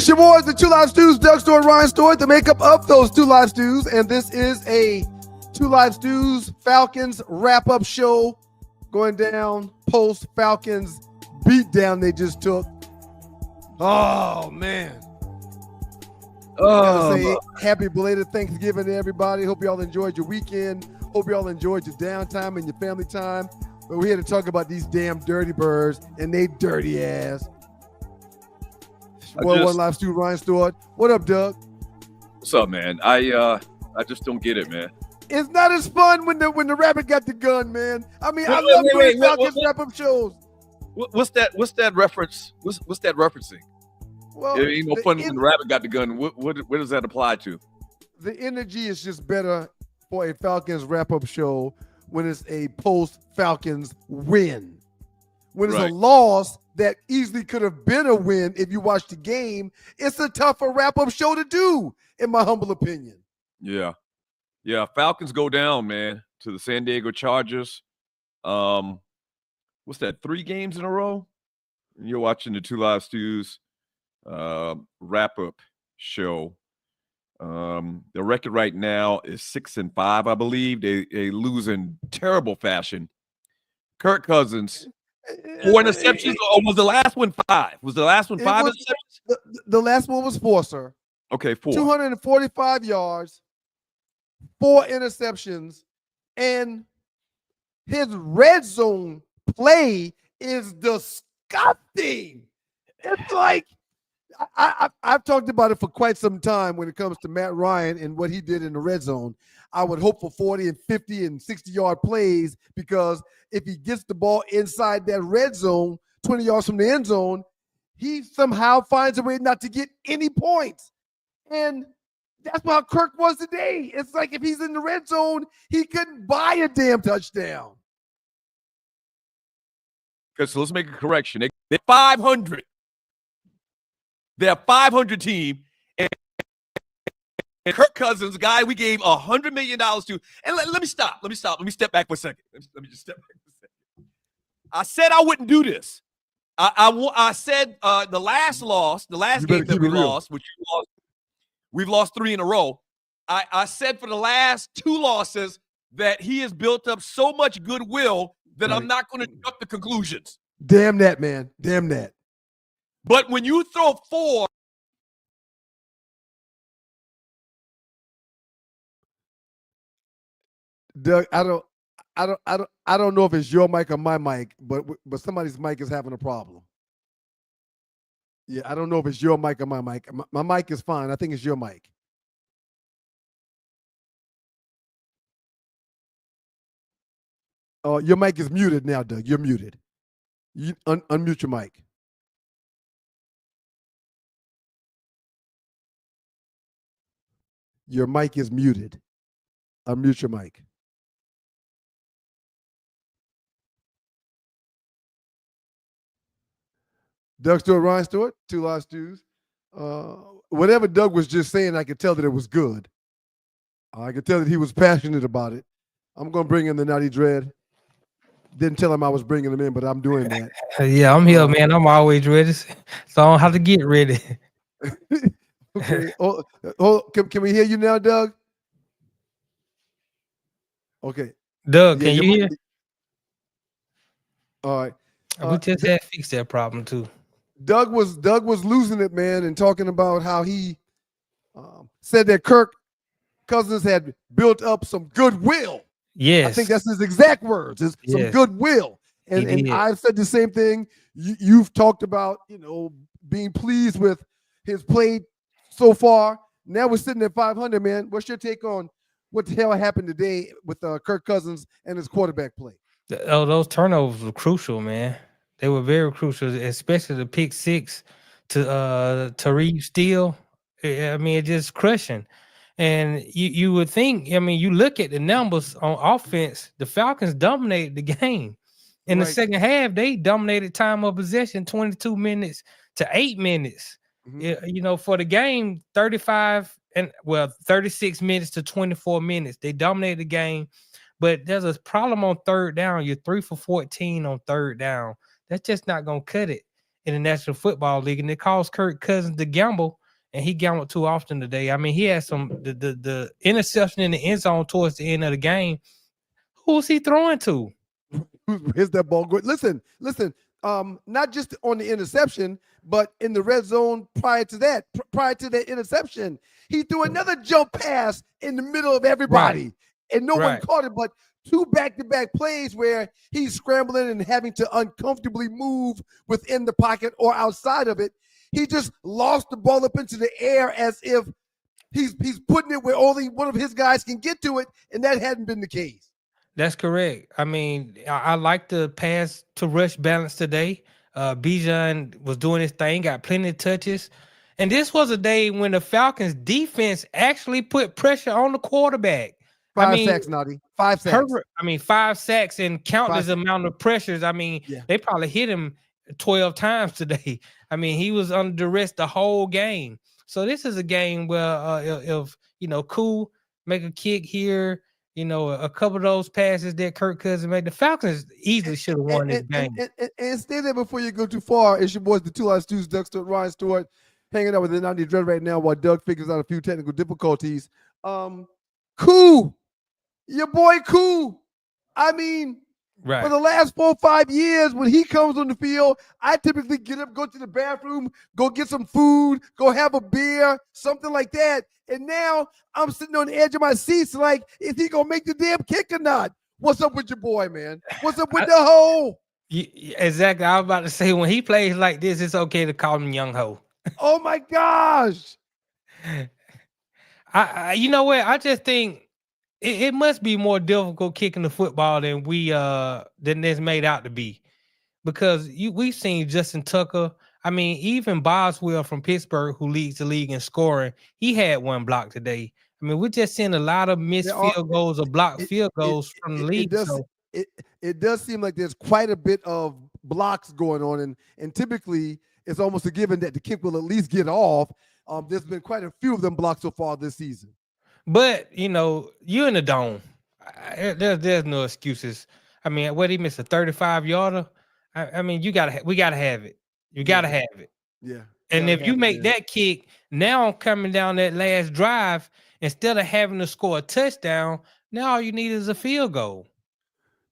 It's your boys, the Two Live Stews, Doug Stewart, Ryan Stewart, the makeup of those Two Live Stews, and this is a Two Live Stews Falcons wrap-up show going down post Falcons beatdown they just took. Oh man! Gotta say, happy belated Thanksgiving to everybody. Hope y'all enjoyed your weekend. Hope y'all enjoyed your downtime and your family time. But we had to talk about these damn dirty birds and they dirty ass. One Live Stew, Ryan Stewart. What up, Doug? What's up, man? I just don't get it, man. It's not as fun when the rabbit got the gun, man. I mean, I love doing Falcons wrap-up shows. What's that reference? What's that referencing? Well, it ain't no fun when the rabbit got the gun. What does that apply to? The energy is just better for a Falcons wrap-up show when it's a post-Falcons win. When it's a loss that easily could have been a win if you watched the game, it's a tougher wrap-up show to do, in my humble opinion. Yeah. Falcons go down, man, to the San Diego Chargers. What's that? 3 games in a row? You're watching the Two Live Stews wrap-up show. The record right now is 6-5, I believe. They lose in terrible fashion. Kirk Cousins, 4 interceptions, or was the last one 5? Was the last one 5 interceptions? The last one was 4, sir. Okay, 4. 245 yards, 4 interceptions, and his red zone play is disgusting. It's like I've talked about it for quite some time when it comes to Matt Ryan and what he did in the red zone. I would hope for 40 and 50 and 60-yard plays because if he gets the ball inside that red zone, 20 yards from the end zone, he somehow finds a way not to get any points. And that's how Kirk was today. It's like if he's in the red zone, he couldn't buy a damn touchdown. So let's make a correction. They're 500. They're a 500 team. And Kirk Cousins, guy we gave $100 million to. And let me stop. Let me step back for a second. Let me just step back for a second. I said I wouldn't do this. I said the last game that we lost, which we've lost 3 in a row. I said for the last 2 losses that he has built up so much goodwill that I'm not going to jump to conclusions. Damn that, man. Damn that. But when you throw 4, Doug, I don't know if it's your mic or my mic, but somebody's mic is having a problem. Yeah, I don't know if it's your mic or my mic. My mic is fine. I think it's your mic. Oh, your mic is muted now, Doug. You're muted. You unmute your mic. Your mic is muted. Unmute your mic. Doug Stewart, Ryan Stewart, Two Live Stews. Whatever Doug was just saying, I could tell that it was good. I could tell that he was passionate about it. I'm going to bring in the Naughty Dread. Didn't tell him I was bringing him in, but I'm doing that. Yeah, I'm here, man. I'm always ready, so I don't have to get ready. Okay. Can we hear you now, Doug? Okay. Doug, can you hear? All right. We just had fixed that problem too. Doug was losing it, man, and talking about how he said that Kirk Cousins had built up some goodwill. Yes, I think that's his exact words. Is some goodwill, and I've said the same thing. You've talked about being pleased with his play so far. Now we're sitting at 500, man. What's your take on what the hell happened today with Kirk Cousins and his quarterback play? Oh, those turnovers were crucial, man. They were very crucial, especially the pick 6 to Reed Steele. I mean, it's just crushing. And you would think, I mean, you look at the numbers on offense, the Falcons dominated the game. In the second half, they dominated time of possession 22 minutes to 8 minutes. Mm-hmm. For the game, 36 minutes to 24 minutes. They dominated the game. But there's a problem on third down. You're 3 for 14 on third down. That's just not going to cut it. in the National Football League, and it caused Kirk Cousins to gamble, and he gambled too often today. I mean, he had the interception in the end zone towards the end of the game. Who's he throwing to? Where's that ball going? Listen. Not just on the interception, but in the red zone prior to that interception, he threw another jump pass in the middle of everybody, and no one caught it. But 2 back-to-back plays where he's scrambling and having to uncomfortably move within the pocket or outside of it. He just lost the ball up into the air as if he's putting it where only one of his guys can get to it, and that hadn't been the case. That's correct. I mean, I like the pass to rush balance today. Bijan was doing his thing, got plenty of touches. And this was a day when the Falcons defense actually put pressure on the quarterback. 5 sacks, Noddy. 5 sacks. 5 sacks and countless amount of pressures. I mean, they probably hit him 12 times today. I mean, he was under duress the whole game. So this is a game where if Cool make a kick here, a couple of those passes that Kirk Cousins made, the Falcons easily should have won this game. And stay there before you go too far. It's your boys, the Two Live Stews, Doug Stewart, Ryan Stewart, hanging out with the 90 Dread right now while Doug figures out a few technical difficulties. Cool. Your boy Cool. I mean, for the last 4 or 5 years, when he comes on the field, I typically get up, go to the bathroom, go get some food, go have a beer, something like that. And now I'm sitting on the edge of my seats like, is he going to make the damn kick or not? What's up with your boy, man? What's up with the hoe? Exactly. I was about to say, when he plays like this, it's okay to call him young hoe. Oh, my gosh. You know what? I just think it must be more difficult kicking the football than than it's made out to be, because we've seen Justin Tucker. I mean, even Boswell from Pittsburgh, who leads the league in scoring, he had 1 block today. I mean, we're just seeing a lot of missed field goals or blocked field goals from the league. It does seem like there's quite a bit of blocks going on, and typically it's almost a given that the kick will at least get off. There's been quite a few of them blocked so far this season. But, you're in the dome. There's no excuses. I mean, he missed a 35-yarder? I mean, we got to have it. You got to have it. Yeah. And if you make that kick, now coming down that last drive, instead of having to score a touchdown, now all you need is a field goal.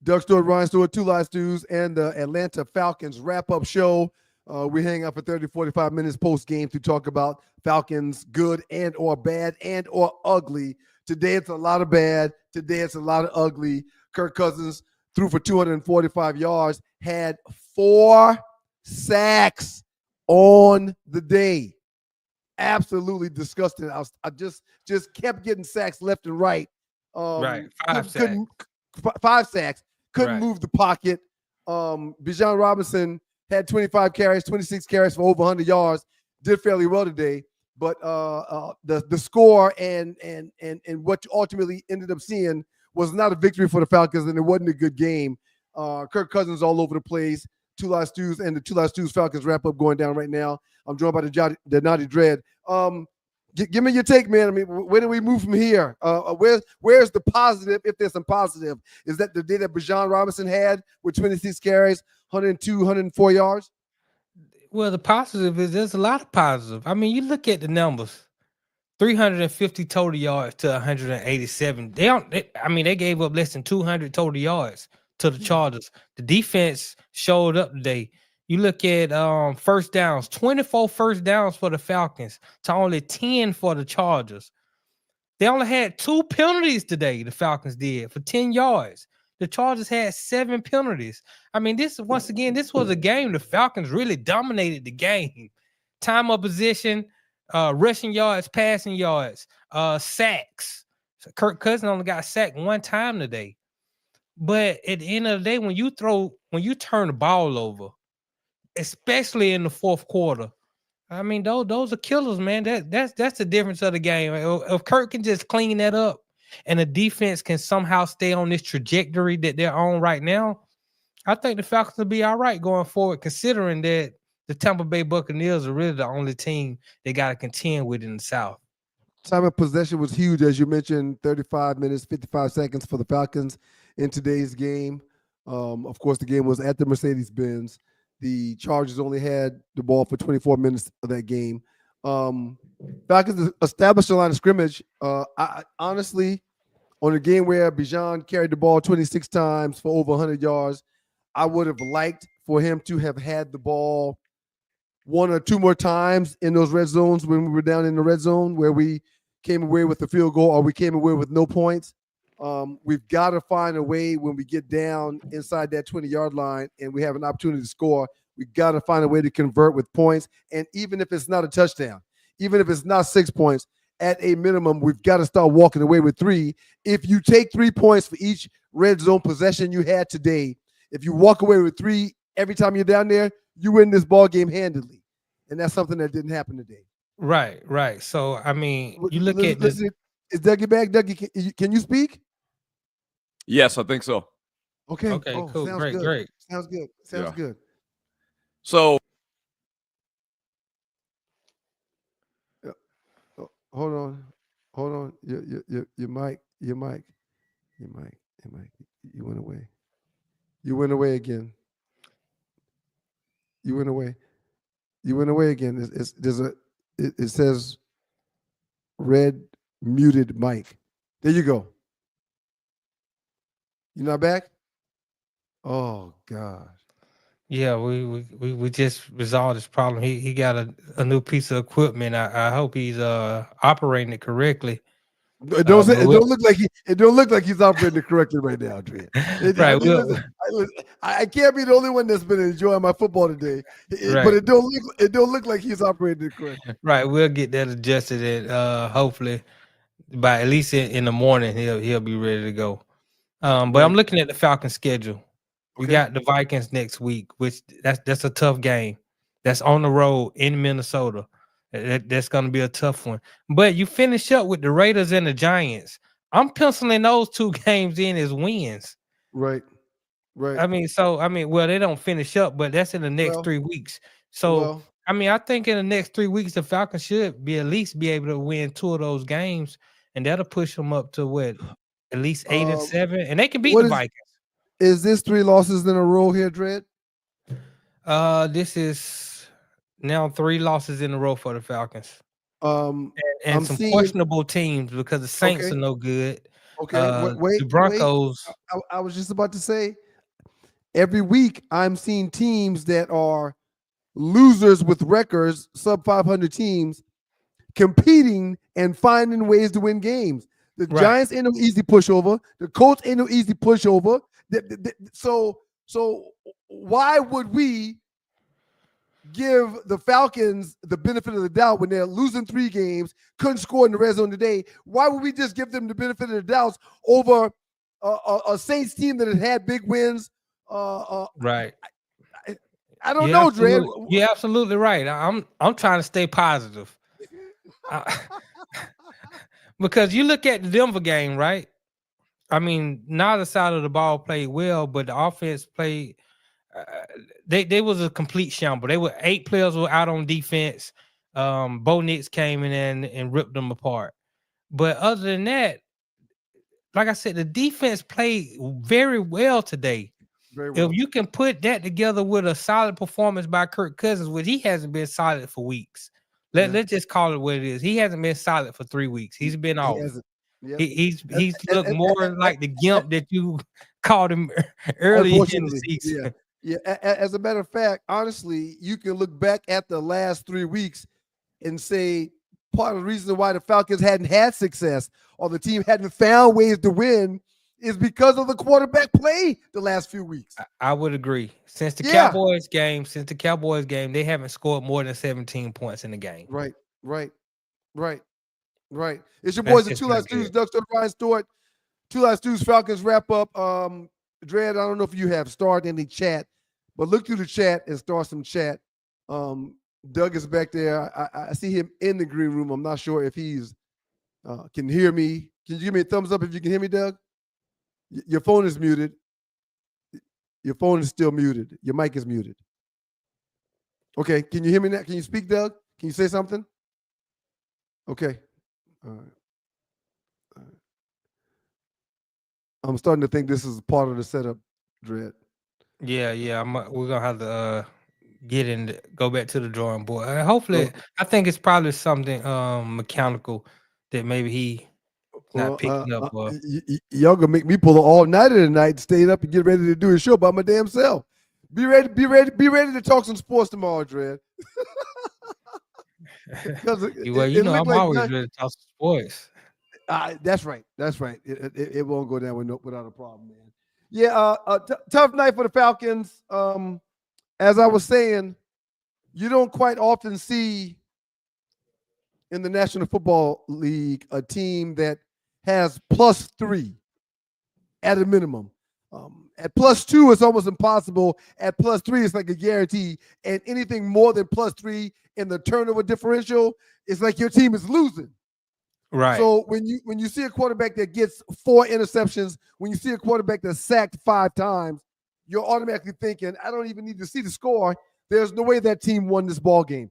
Doug Stewart, Ryan Stewart, Two Live Stews, and the Atlanta Falcons wrap-up show. We hang out for 30, 45 minutes post-game to talk about Falcons, good and or bad and or ugly. Today it's a lot of bad. Today it's a lot of ugly. Kirk Cousins threw for 245 yards, had 4 sacks on the day. Absolutely disgusting. I just kept getting sacks left and right. 5 sacks. Couldn't move the pocket. Bijan Robinson had 25 carries, 26 carries for over 100 yards. Did fairly well today, but the score and what you ultimately ended up seeing was not a victory for the Falcons, and it wasn't a good game. Kirk Cousins all over the place. Two Live Stews and the Two Live Stews Falcons wrap up going down right now. I'm joined by the Naughty Dread. Give me your take, man. I mean, where do we move from here? Where's the positive, if there's some positive? Is that the day that Bijan Robinson had with 26 carries, 102, 104 yards? Well, the positive is there's a lot of positive. I mean, you look at the numbers. 350 total yards to 187. They gave up less than 200 total yards to the Chargers. The defense showed up today. You look at first downs, 24 first downs for the Falcons to only 10 for the Chargers. They only had 2 penalties today, the Falcons did, for 10 yards. The Chargers had 7 penalties. I mean, this was a game the Falcons really dominated the game. Time of possession, rushing yards, passing yards, sacks. So Kirk Cousins only got sacked 1 time today. But at the end of the day, when you turn the ball over, especially in the fourth quarter, I mean, those are killers, man. That's the difference of the game. If Kirk can just clean that up and the defense can somehow stay on this trajectory that they're on right now, I think the Falcons will be all right going forward, considering that the Tampa Bay Buccaneers are really the only team they got to contend with in the South. Time of possession was huge, as you mentioned, 35 minutes, 55 seconds for the Falcons in today's game. Of course, the game was at the Mercedes-Benz. The Chargers only had the ball for 24 minutes of that game. Falcons established a line of scrimmage. I honestly, on a game where Bijan carried the ball 26 times for over 100 yards, I would have liked for him to have had the ball one or two more times in those red zones when we were down in the red zone where we came away with the field goal or we came away with no points. We've got to find a way when we get down inside that 20-yard line and we have an opportunity to score. We've got to find a way to convert with points. And even if it's not a touchdown, even if it's not 6 points, at a minimum, we've got to start walking away with 3. If you take 3 points for each red zone possession you had today, if you walk away with 3 every time you're down there, you win this ball game handily. And that's something that didn't happen today. Right, right. So, I mean, you look at this. Is Dougie back? Dougie, can you speak? Yes, I think so. Okay. Okay, cool. Sounds Great, good. great. Sounds good. Sounds good. So hold on. Your mic. You went away. You went away again. You went away again. It says red muted mic. There you go. You not back? Oh gosh. Yeah, we just resolved this problem. He got a new piece of equipment. I hope he's operating it correctly. It don't look like he's operating it correctly right now, Dre. Right. I can't be the only one that's been enjoying my football today. Right. But it don't look like he's operating it correctly. Right. We'll get that adjusted and hopefully by at least in the morning he'll be ready to go. But I'm looking at the Falcons schedule. We got the Vikings next week, which that's a tough game. That's on the road in Minnesota. That's going to be a tough one. But you finish up with the Raiders and the Giants. I'm penciling those 2 games in as wins. Right. I mean, well, they don't finish up, but that's in the next 3 weeks. So, I think in the next 3 weeks, the Falcons should at least be able to win 2 of those games, and that'll push them up to what, at least 8 and 7, and they can beat the Vikings. Is this 3 losses in a row here, Dredd? This is now 3 losses in a row for the Falcons. And some questionable teams because the Saints are no good. Okay, wait. The Broncos. Wait. I was just about to say, every week I'm seeing teams that are losers with records, sub 500 teams, competing and finding ways to win games. The Giants ain't no easy pushover. The Colts ain't no easy pushover. So why would we give the Falcons the benefit of the doubt when they're losing 3 games, couldn't score in the red zone today? Why would we just give them the benefit of the doubts over a Saints team that had big wins? Right. I don't know, Dre. You're absolutely right. I'm trying to stay positive. Because you look at the Denver game, right? I mean, neither side of the ball played well, but the offense played. They was a complete shamble. They were 8 players were out on defense. Bo Nix came in and ripped them apart. But other than that, like I said, the defense played very well today. Very well. If you can put that together with a solid performance by Kirk Cousins, which he hasn't been solid for weeks. Let's just call it what it is. He hasn't been solid for 3 weeks. He's been off. Yep. He's looked more like the gimp that you called him early in the season. Yeah. As a matter of fact, honestly, you can look back at the last 3 weeks and say part of the reason why the Falcons hadn't had success or the team hadn't found ways to win is because of the quarterback play the last few weeks. I would agree. Since the Cowboys game, they haven't scored more than 17 points in the game. Right. It's your boys, the Two Live Stews, Doug Stewart, Ryan Stewart. Two Live Stews, Falcons wrap up. Dredd, I don't know if you have started any chat, but look through the chat and start some chat. Doug is back there. I see him in the green room. I'm not sure if he's can hear me. Can you give me a thumbs up if you can hear me, Doug? Your phone is muted. Your phone is still muted. Your mic is muted. Okay, can you hear me now? Can you speak, Doug? Can you say something? Okay. All right. I'm starting to think this is part of the setup, Dredd. Yeah. We're gonna have to go back to the drawing board. Hopefully, I think it's probably something mechanical that maybe he not Well, picking up. Or y'all gonna make me pull an all-nighter tonight, stay up and get ready to do a show by my damn self. Be ready to talk some sports tomorrow, Dred. Because well, it looked I'm like always ready to talk sports. that's right. That's right. It won't go down without a problem, man. Yeah, tough night for the Falcons. As I was saying, you don't quite often see in the National Football League a team that has +3 at a minimum. At +2, it's almost impossible. At +3, it's like a guarantee. And anything more than +3 in the turnover differential, it's like your team is losing. Right. So when you see a quarterback that gets 4 interceptions, when you see a quarterback that's sacked 5 times, you're automatically thinking, I don't even need to see the score. There's no way that team won this ball game.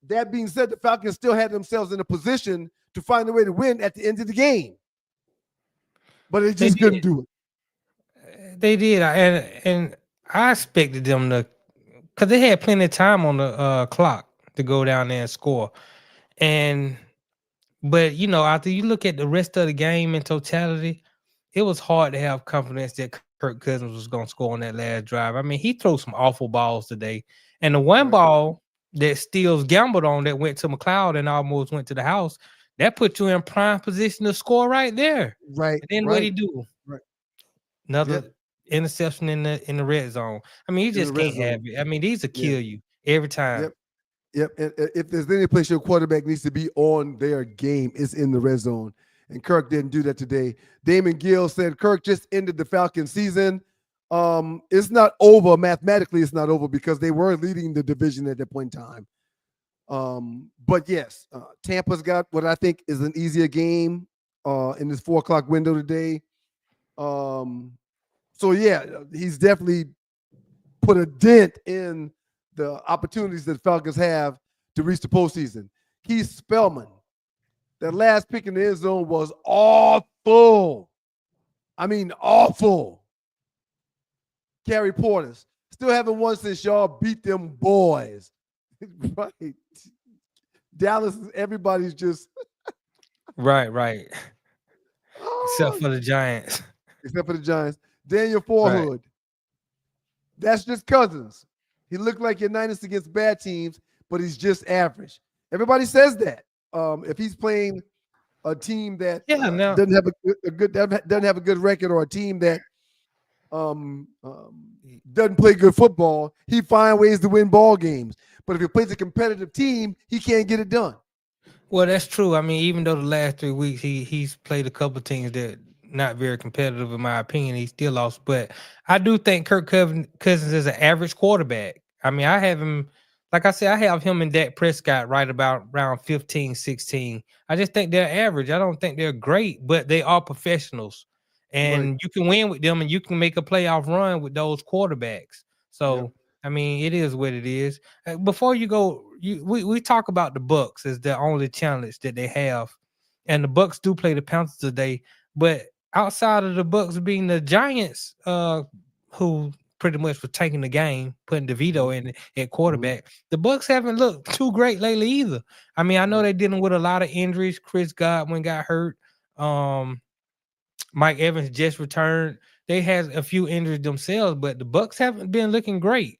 That being said, the Falcons still had themselves in a position to find a way to win at the end of the game, but they just couldn't do it. They did, and I expected them to, because they had plenty of time on the clock to go down there and score, but after you look at the rest of the game in totality, it was hard to have confidence that Kirk Cousins was going to score on that last drive. I mean, he threw some awful balls today, and the one ball that Steele's gambled on that went to McLeod and almost went to the house, that put you in prime position to score right there. Right. And then what he do? Right. Another interception in the red zone. I mean, you just can't have it. I mean, these will kill you every time. Yep. And if there's any place your quarterback needs to be on their game, it's in the red zone. And Kirk didn't do that today. Damon Gill said Kirk just ended the Falcons season. It's not over. Mathematically, it's not over because they were leading the division at that point in time. But yes, Tampa's got what I think is an easier game in this 4:00 window today. So yeah, he's definitely put a dent in the opportunities that the Falcons have to reach the postseason. Keith Spellman, that last pick in the end zone was awful. I mean, awful. Gary Portis, still haven't won since y'all beat them boys. Right. Dallas, everybody's just. Right. Except for the Giants. Daniel Forhood. Right. That's just Cousins. He looked like Unitas against bad teams, but he's just average. Everybody says that. If he's playing a team that doesn't have a good record, or a team that doesn't play good football, he finds ways to win ball games. But if he plays a competitive team, he can't get it done. Well, that's true. I mean, even though the last 3 weeks he's played a couple teams that not very competitive, in my opinion, he still lost. But I do think Kirk Cousins is an average quarterback. I mean, I have him, like I said, I have him and Dak Prescott right about around 15, 16. I just think they're average. I don't think they're great, but they are professionals. And you can win with them, and you can make a playoff run with those quarterbacks. So, I mean, it is what it is. Before you go, we talk about the Bucs as the only challenge that they have. And the Bucs do play the Panthers today. But outside of the Bucs being the Giants, who pretty much was taking the game, putting DeVito in at quarterback, the Bucs haven't looked too great lately either. I mean, I know they're dealing with a lot of injuries. Chris Godwin got hurt. Mike Evans just returned. They had a few injuries themselves, but the Bucs haven't been looking great.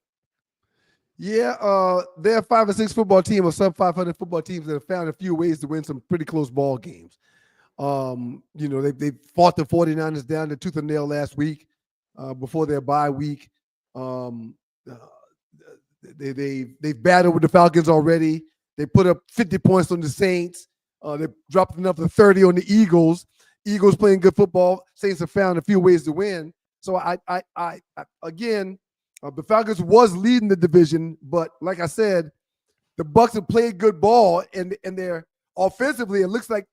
Yeah, they're a 5 or 6 football team, or sub 500 football teams that have found a few ways to win some pretty close ball games. They fought the 49ers down to tooth and nail last week before their bye week. They've battled with the Falcons already. They put up 50 points on the Saints. They dropped another 30 on the Eagles. Eagles playing good football. Saints have found a few ways to win. So again, the Falcons was leading the division, but like I said, the Bucs have played good ball, and they're offensively. It looks like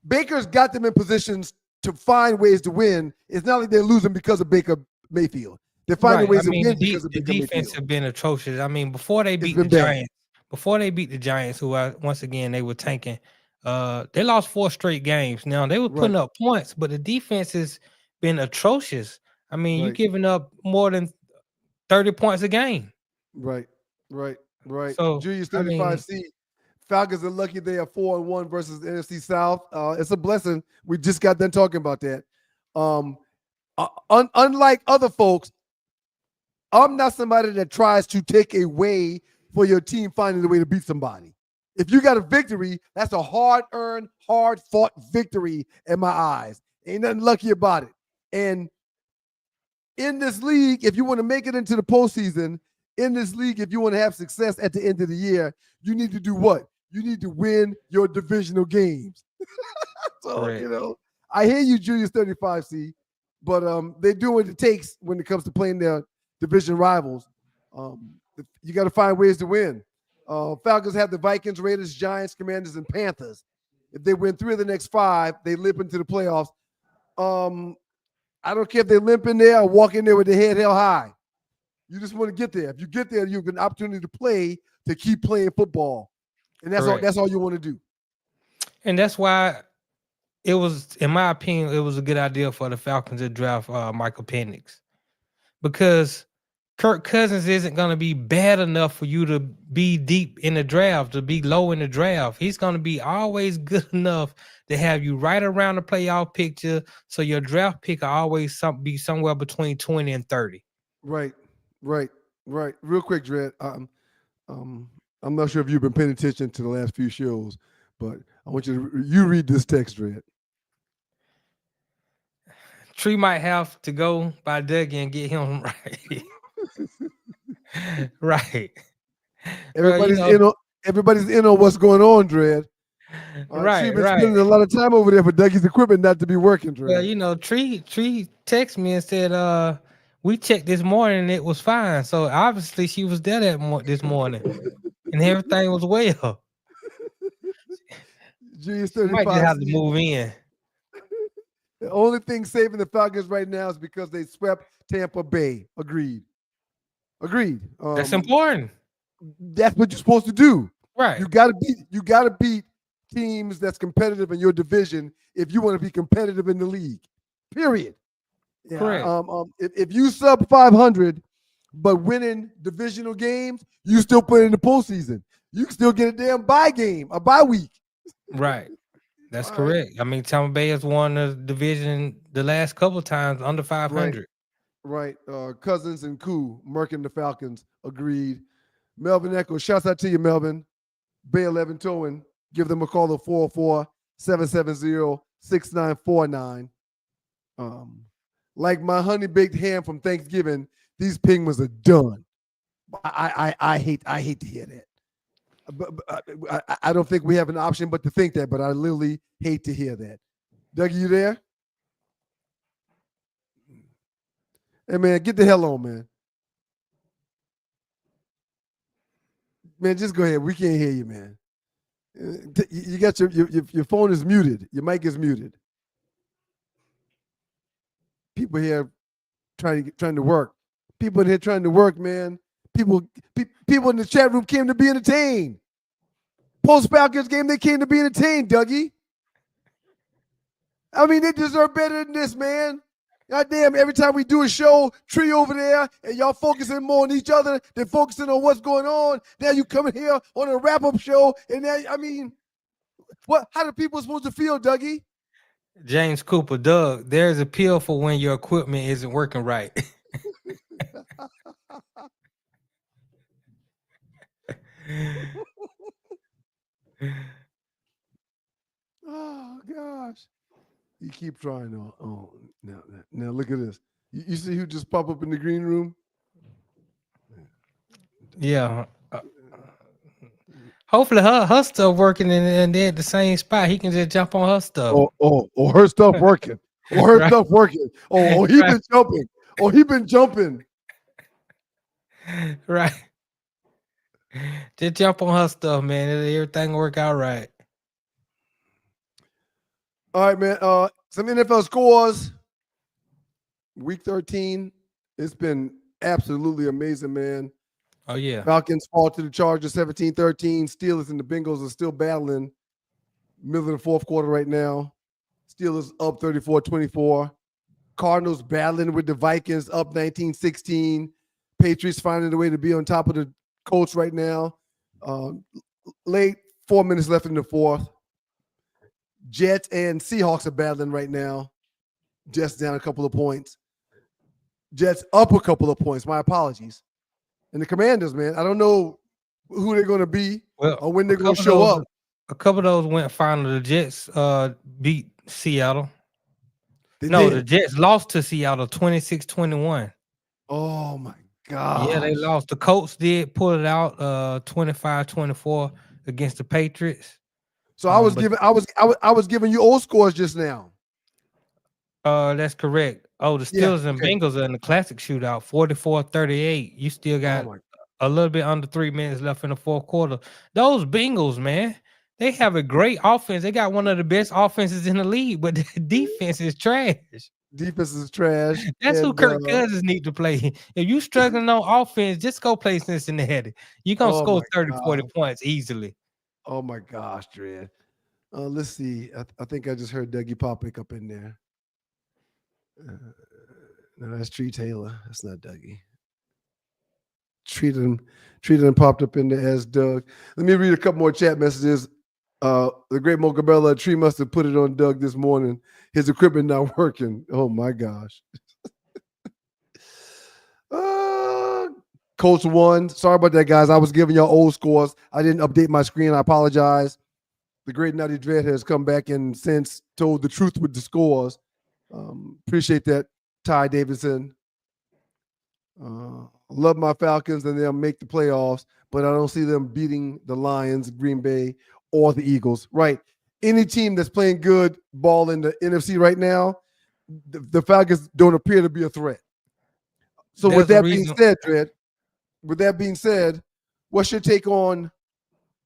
Baker's got them in positions to find ways to win. It's not like they're losing because of Baker Mayfield. They're finding ways to win because of Baker Mayfield. The defense have been atrocious. I mean, before they beat the Giants, who once again they were tanking. They lost 4 straight games. Now they were putting up points, but the defense has been atrocious. I mean, you're giving up more than 30 points a game. Right. So, Julius I mean, 35C. Falcons are lucky they are 4-1 versus the NFC South. It's a blessing. We just got done talking about that. Unlike other folks, I'm not somebody that tries to take away for your team finding a way to beat somebody. If you got a victory, that's a hard-earned, hard-fought victory in my eyes. Ain't nothing lucky about it. And in this league, if you want to make it into the postseason, in this league, if you want to have success at the end of the year, you need to do what? You need to win your divisional games. So, correct. I hear you, Julius 35C, but they do what it takes when it comes to playing their division rivals. You got to find ways to win. Falcons have the Vikings, Raiders, Giants, Commanders, and Panthers. If they win 3 of the next 5, they limp into the playoffs. I don't care if they limp in there or walk in there with their head held high. You just want to get there. If you get there, you have an opportunity to keep playing football. And that's all you want to do. And that's why it was, in my opinion, it was a good idea for the Falcons to draft Michael Penix. Because Kirk Cousins isn't going to be bad enough for you to be deep in the draft, to be low in the draft. He's going to be always good enough to have you right around the playoff picture, so your draft pick will always be somewhere between 20 and 30. Right. Real quick, Dredd. I'm not sure if you've been paying attention to the last few shows, but I want you to read this text, Dredd. Tree might have to go by Dougie and get him right. Right. Everybody's in on what's going on, Dredd. Right. Tree been spending a lot of time over there for Dougie's equipment not to be working, Dredd. Well, Tree texted me and said, we checked this morning and it was fine. So obviously she was there this morning and everything was well. Julius She might just have to move in. The only thing saving the Falcons right now is because they swept Tampa Bay. Agreed. That's important. That's what you're supposed to do. Right. You gotta beat teams that's competitive in your division if you want to be competitive in the league. Period. Yeah. Correct. If you sub 500 but winning divisional games, you still put in the postseason. You can still get a damn bye game, a bye week. Right. That's correct. Right. I mean, Tampa Bay has won the division the last couple of times under 500. Right. Cousins and Koo, murking the Falcons. Agreed. Melvin Echo, shouts out to you, Melvin. Bay 11 Towing. Give them a call at 404-770-6949. Like my honey baked ham from Thanksgiving, these penguins are done. I hate to hear that. But I don't think we have an option but to think that, but I literally hate to hear that. Doug, you there? Hey, man, get the hell on, man. Man, just go ahead. We can't hear you, man. You got your phone is muted. Your mic is muted. People here trying to work. People in here trying to work, man. People in the chat room came to be entertained. Post-Falcons game, they came to be entertained, Dougie. I mean, they deserve better than this, man. God damn, every time we do a show, Tree over there, and y'all focusing more on each other than focusing on what's going on. Now you coming here on a wrap-up show, and now, I mean, how do people supposed to feel, Dougie? James Cooper, Doug, there's a pill for when your equipment isn't working right. Oh gosh, you keep trying. Oh, now look at this. You see who just popped up in the green room? Yeah. Hopefully her stuff working and they're at the same spot. He can just jump on her stuff. Oh, her stuff working. Or her stuff working. Oh, he been jumping. Oh, he been jumping. Right. Just jump on her stuff, man. Everything will work out right. All right, man. Some NFL scores. Week 13. It's been absolutely amazing, man. Oh, yeah. Falcons fall to the Chargers 17-13. Steelers and the Bengals are still battling. Middle of the fourth quarter right now. Steelers up 34-24. Cardinals battling with the Vikings up 19-16. Patriots finding a way to be on top of the Colts right now. Late 4 minutes left in the fourth. Jets and Seahawks are battling right now. Jets down a couple of points. Jets up a couple of points. My apologies. And the Commanders, man, I don't know who they're going to be or when they're going to show up. A couple of those went final. The Jets beat Seattle. The Jets lost to Seattle 26-21. Oh my God. Yeah, they lost. The Colts did pull it out 25-24 against the Patriots. So I was giving you old scores just now. That's correct. Oh, the Steelers and Bengals are in the classic shootout, 44-38. You still got a little bit under 3 minutes left in the fourth quarter. Those Bengals, man, they have a great offense. They got one of the best offenses in the league, but the defense is trash. Defense is trash. That's who Kirk Cousins need to play. If you struggling on offense, just go play Cincinnati. You're going to score 30, 40 points easily. Oh, my gosh, Dred. Let's see. I think I just heard Dougie Popick up in there. No, that's Tree Taylor. That's not Dougie. Treated him popped up in there as Doug. Let me read a couple more chat messages. The great Mo Cabela, Tree must have put it on Doug this morning. His equipment not working. Oh my gosh. Colts won. Sorry about that, guys. I was giving y'all old scores. I didn't update my screen. I apologize. The great Nutty Dread has come back and since told the truth with the scores. Appreciate that, Ty Davidson. Love my Falcons and they'll make the playoffs, but I don't see them beating the Lions, Green Bay, or the Eagles. Right. Any team that's playing good ball in the NFC right now, the Falcons don't appear to be a threat. So with that being said, Dred, what's your take on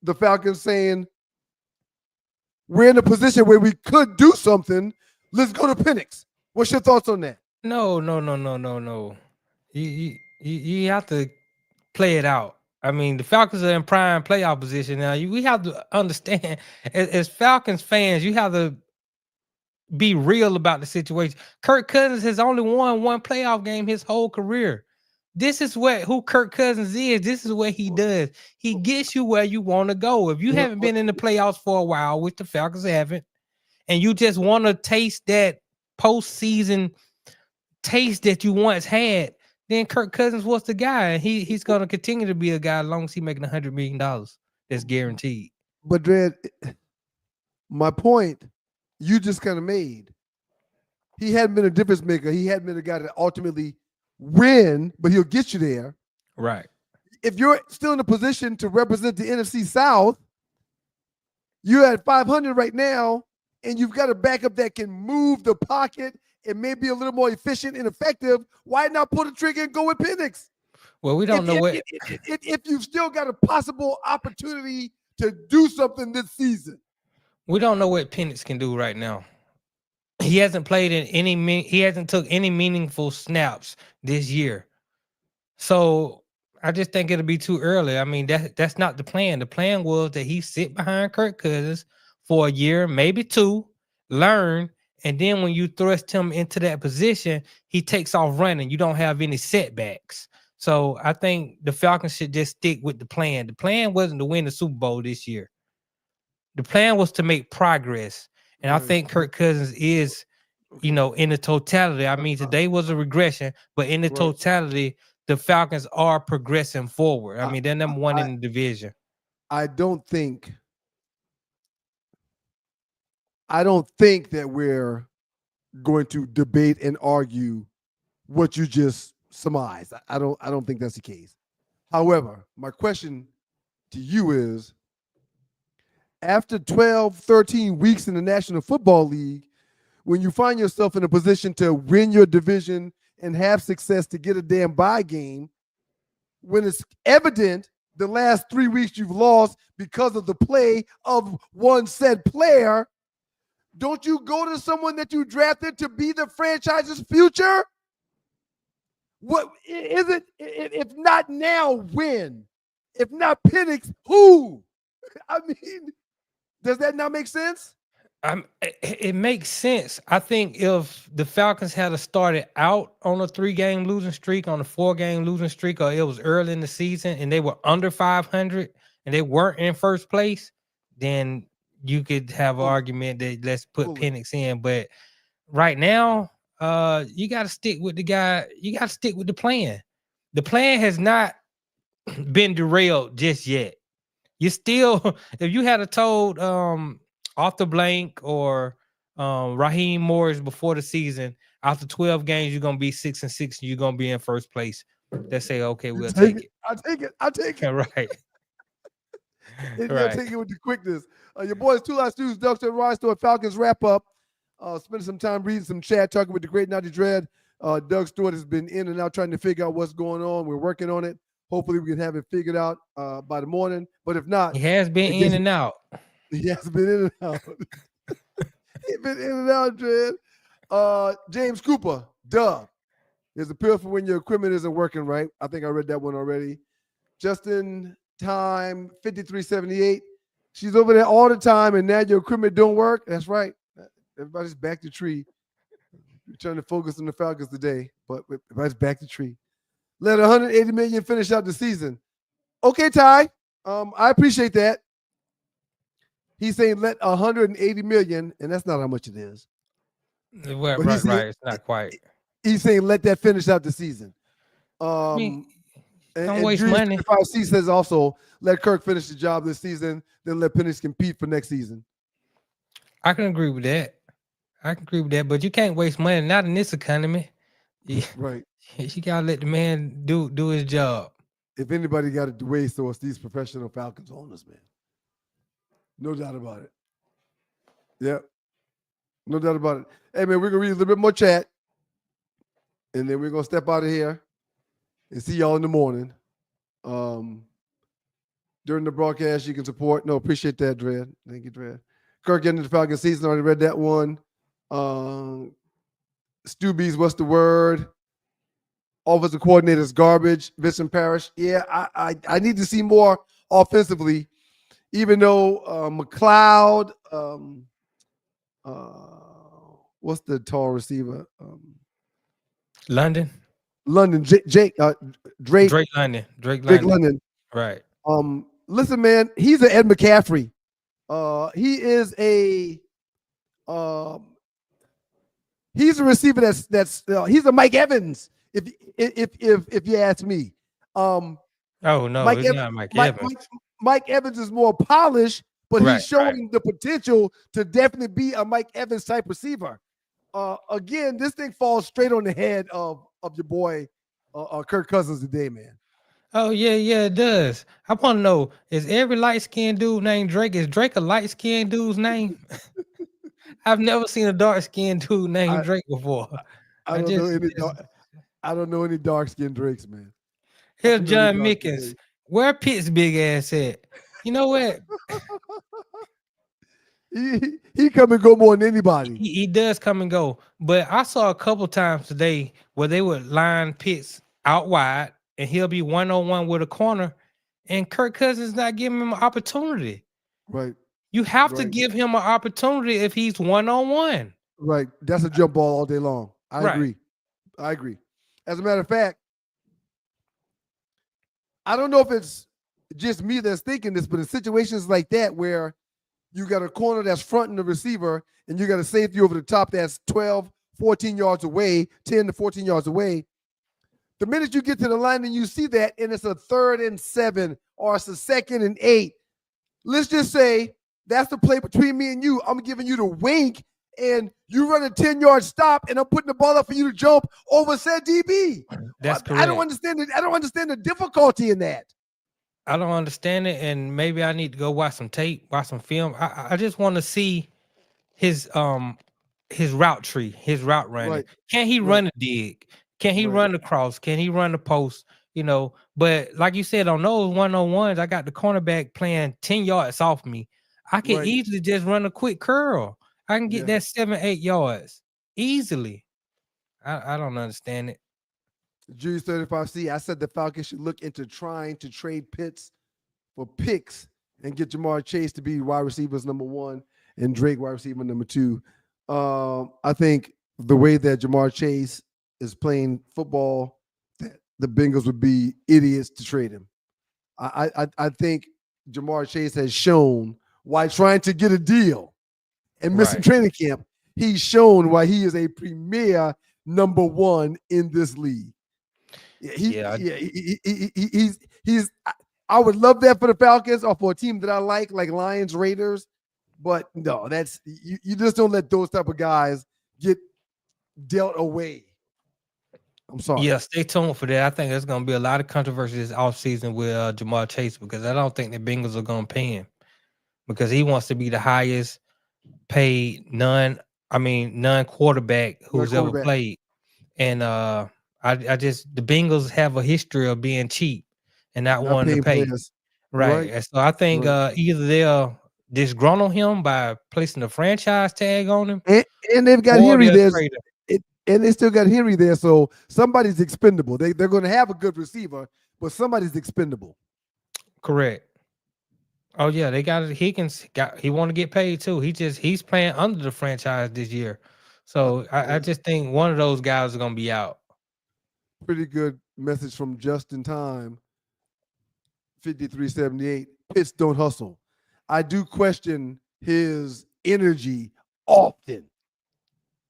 the Falcons saying we're in a position where we could do something? Let's go to Penix. What's your thoughts on that? No. You have to play it out. I mean, the Falcons are in prime playoff position now. We have to understand, as Falcons fans, you have to be real about the situation. Kirk Cousins has only won one playoff game his whole career. This is who Kirk Cousins is. This is what he does. He gets you where you want to go. If you haven't been in the playoffs for a while, which the Falcons haven't, and you just want to taste that postseason taste that you once had, then Kirk Cousins was the guy. He's going to continue to be a guy as long as he's making $100 million. That's guaranteed. But Dred, my point you just kind of made. He hadn't been a difference maker. He hadn't been a guy that ultimately win, but he'll get you there. Right. If you're still in a position to represent the NFC South, you're at 500 right now, and you've got a backup that can move the pocket and maybe a little more efficient and effective. Why not pull the trigger and go with Penix? Well, we don't know what. If you've still got a possible opportunity to do something this season. We don't know what Penix can do right now. He hasn't played in he hasn't took any meaningful snaps this year. So I just think it'll be too early. I mean, that's not the plan. The plan was that he sit behind Kirk Cousins for a year, maybe two, learn, and then when you thrust him into that position, he takes off running. You don't have any setbacks. So I think the Falcons should just stick with the plan. The plan wasn't to win the Super Bowl this year. The plan was to make progress. And I think Kirk Cousins is, in the totality. I mean, today was a regression, but in the totality, the Falcons are progressing forward. I mean, they're number one in the division. I don't think that we're going to debate and argue what you just surmised. I don't think that's the case. However, my question to you is, after 12, 13 weeks in the National Football League, when you find yourself in a position to win your division and have success to get a damn bye game, when it's evident the last 3 weeks you've lost because of the play of one said player, don't you go to someone that you drafted to be the franchise's future? What is it? If not now, when? If not Penix, who? I mean, does that not make sense? It makes sense. I think if the Falcons had started out on a 3-game losing streak, on a 4-game losing streak, or it was early in the season and they were under 500 and they weren't in first place, then you could have an Fully, argument that let's put fully. Penix in. But right now, you got to stick with the guy. You got to stick with the plan. The plan has not been derailed just yet. You still, if you had told Arthur Blank or Raheem Morris before the season, after 12 games, you're gonna be 6-6 and you're gonna be in first place. They say, okay, You we'll take take it. I take it. I take it. right. You gotta Right. take it with the quickness. Your boys, Two Live Studios, Doug Stone, Rise Store, Falcons wrap up. Spending some time reading some chat, talking with the great Naughty Dread. Doug Stewart has been in and out trying to figure out what's going on. We're working on it. Hopefully, we can have it figured out by the morning. But if not, He has been in and out. he has been in and out. He's been in and out, Dread. James Cooper, Doug. There's a pill for when your equipment isn't working right. I think I read that one already. Justin Time 5378. She's over there all the time, and now your equipment don't work. That's right. Everybody's back to tree. We're trying to focus on the Falcons today, but everybody's back to tree. Let 180 million finish out the season. Okay, Ty. I appreciate that. He's saying let 180 million, and that's not how much it is. Right. It's not quite. He's saying let that finish out the season. I mean, don't And waste Julius money. 35C says also let Kirk finish the job this season, then let Penix compete for next season. I can agree with that. But you can't waste money, not in this economy. Right. You gotta let the man do his job. If anybody got it to waste, so it's these professional Falcons owners, man. No doubt about it. Yep. No doubt about it. Hey, man, we're going to read a little bit more chat, and then we're going to step out of here and see y'all in the morning. During the broadcast, you can support. No, appreciate that, Dread. Thank you, Dread. Kirk getting the Falcons season. Already read that one. Stu B's, what's the word? Offensive coordinator's garbage. Vincent Parrish. Yeah, I need to see more offensively, even though McLeod, what's the tall receiver? London. Drake London. London. Right. Listen, man, he's an Ed McCaffrey. He is a he's a receiver that's he's a Mike Evans. If you ask me, oh no, Mike it's Evans, not Mike Evans. Mike Evans is more polished, but Right, he's showing the potential to definitely be a Mike Evans type receiver. Again, this thing falls straight on the head of your boy Kirk Cousins today, man. Oh yeah, it does. I want to know: is every light skinned dude named Drake? Is Drake a light skinned dude's name? I've never seen a dark skinned dude named Drake before. I don't know any dark skinned Drakes, man. Here's John Mickens. Where Pitt's big ass at? You know what? he come and go more than anybody. He does come and go. But I saw a couple times today where they would line Pitts out wide and he'll be 1-on-1 with a corner, and Kirk Cousins not giving him an opportunity. Right. You have to give him an opportunity if he's 1-on-1. Right. That's a jump ball all day long. I agree. As a matter of fact, I don't know if it's just me that's thinking this, but in situations like that where you got a corner that's fronting the receiver and you got a safety over the top that's 12, 14 yards away, 10 to 14 yards away, the minute you get to the line and you see that and it's a 3rd and 7 or it's a 2nd and 8, let's just say that's the play between me and you. I'm giving you the wink and you run a 10-yard stop and I'm putting the ball up for you to jump over said DB. That's correct. I don't understand it. I don't understand the difficulty in that. I don't understand it, and maybe I need to go watch some tape, watch some film. I just want to see his route tree, his route running. Right. Can he run a dig? Can he run the cross? Can he run the post? You know, but like you said, on those 1-on-1s, I got the cornerback playing 10 yards off me. I can easily just run a quick curl. I can get that 7-8 yards easily. I don't understand it. Julius 35C, I said the Falcons should look into trying to trade Pitts for picks and get Jamar Chase to be wide receivers number 1 and Drake wide receiver number 2. I think the way that Jamar Chase is playing football, the Bengals would be idiots to trade him. I think Jamar Chase has shown why trying to get a deal and missing training camp, he's shown why he is a premier number 1 in this league. He's. I would love that for the Falcons or for a team that I like Lions, Raiders. But no, that's you just don't let those type of guys get dealt away. I'm sorry. Yeah, stay tuned for that. I think there's going to be a lot of controversy this offseason with Jamar Chase because I don't think the Bengals are going to pay him because he wants to be the highest paid non-quarterback who's ever played. And the Bengals have a history of being cheap and not wanting to pay. Right. And so I think either they'll disgruntle him by placing a franchise tag on him. And they've got Henry there. And they still got Henry there. So somebody's expendable. They're going to have a good receiver, but somebody's expendable. Correct. Oh yeah, they got Higgins. He want to get paid too. He's playing under the franchise this year. So I just think one of those guys is going to be out. Pretty good message from Just in Time. 5378. Pitts don't hustle. I do question his energy often.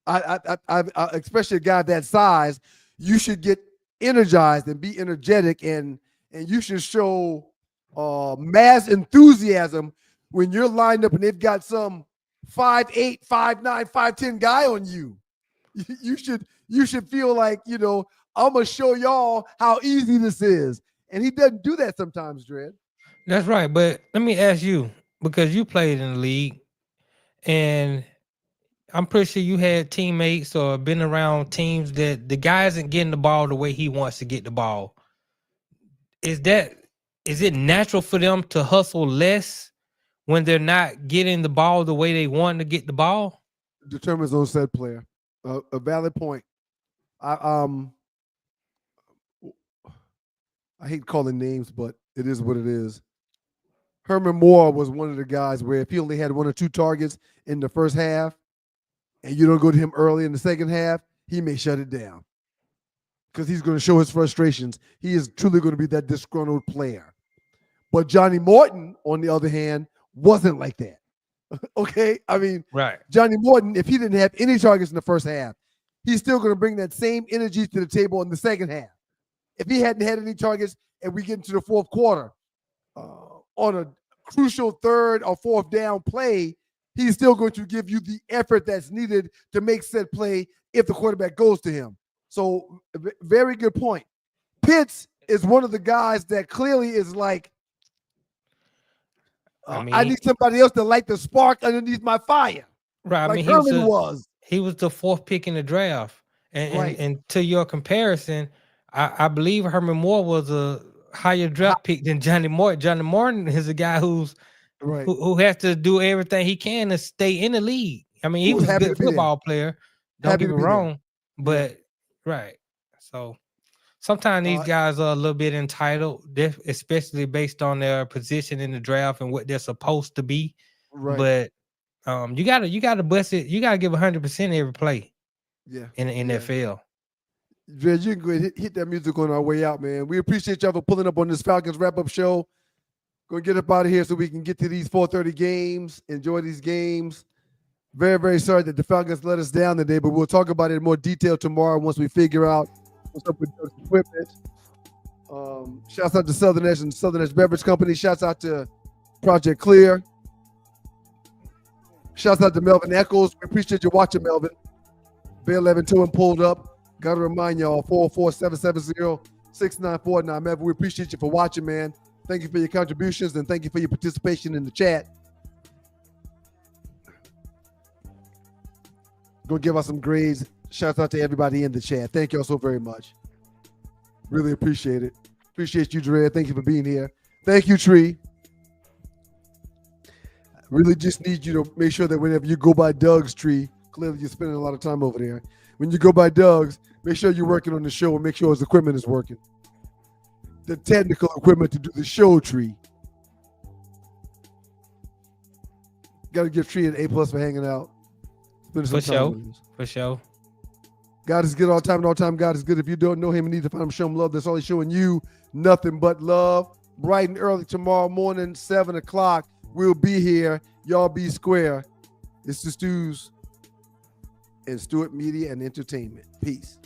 I especially a guy that size, you should get energized and be energetic, and you should show mass enthusiasm when you're lined up and they've got some 5'8", 5'9", 5'10" guy on you. You should feel like, I'm gonna show y'all how easy this is. And he doesn't do that sometimes, Dredd. That's right. But let me ask you, because you played in the league, and I'm pretty sure you had teammates or been around teams that the guy isn't getting the ball the way he wants to get the ball. Is it natural for them to hustle less when they're not getting the ball the way they want to get the ball? Determines on said player. A valid point. I hate calling names, but it is what it is. Herman Moore was one of the guys where if he only had 1 or 2 targets in the first half and you don't go to him early in the second half, he may shut it down because he's going to show his frustrations. He is truly going to be that disgruntled player. But Johnny Morton, on the other hand, wasn't like that. Okay? I mean, Johnny Morton, if he didn't have any targets in the first half, he's still going to bring that same energy to the table in the second half. If he hadn't had any targets and we get into the fourth quarter on a crucial 3rd or 4th down play, he's still going to give you the effort that's needed to make said play if the quarterback goes to him. So very good point. Pitts is one of the guys that clearly is like, I need somebody else to light the spark underneath my fire. Right. Like Herman was. He was the 4th pick in the draft. And to your comparison, I believe Herman Moore was a higher draft pick than Johnny Morton. Johnny Morton is a guy who has to do everything he can to stay in the league. I mean, he was a good football player. Don't get me wrong. But so sometimes these guys are a little bit entitled, especially based on their position in the draft and what they're supposed to be. Right. But you gotta bust it. You gotta give 100% every play. Yeah. In the NFL. Dredd, you can go ahead, hit that music on our way out, man. We appreciate y'all for pulling up on this Falcons wrap-up show. Gonna get up out of here so we can get to these 4:30 games, enjoy these games. Very, very sorry that the Falcons let us down today, but we'll talk about it in more detail tomorrow once we figure out what's up with Doug's equipment. Shouts out to Southern Edge and Southern Edge Beverage Company. Shouts out to Project Clear. Shouts out to Melvin Eccles. We appreciate you watching, Melvin. Bay 11 2 and pulled up. Got to remind y'all, 44770-6949. Melvin, we appreciate you for watching, man. Thank you for your contributions, and thank you for your participation in the chat. Go give us some grades. Shouts out to everybody in the chat. Thank y'all so very much. Really appreciate it. Appreciate you, Dredd. Thank you for being here. Thank you, Tree. I really just need you to make sure that whenever you go by Doug's, Tree, clearly you're spending a lot of time over there. When you go by Doug's, make sure you're working on the show and make sure his equipment is working. The technical equipment to do the show, Tree. Got to give Tree an A+ for hanging out. Spending some For time sure. with us. For sure. God is good all the time, and all the time God is good. If you don't know him and need to find him, show him love. That's all he's showing you. Nothing but love. Bright and early tomorrow morning, 7 o'clock. We'll be here. Y'all be square. It's the Stews and Stewart Media and Entertainment. Peace.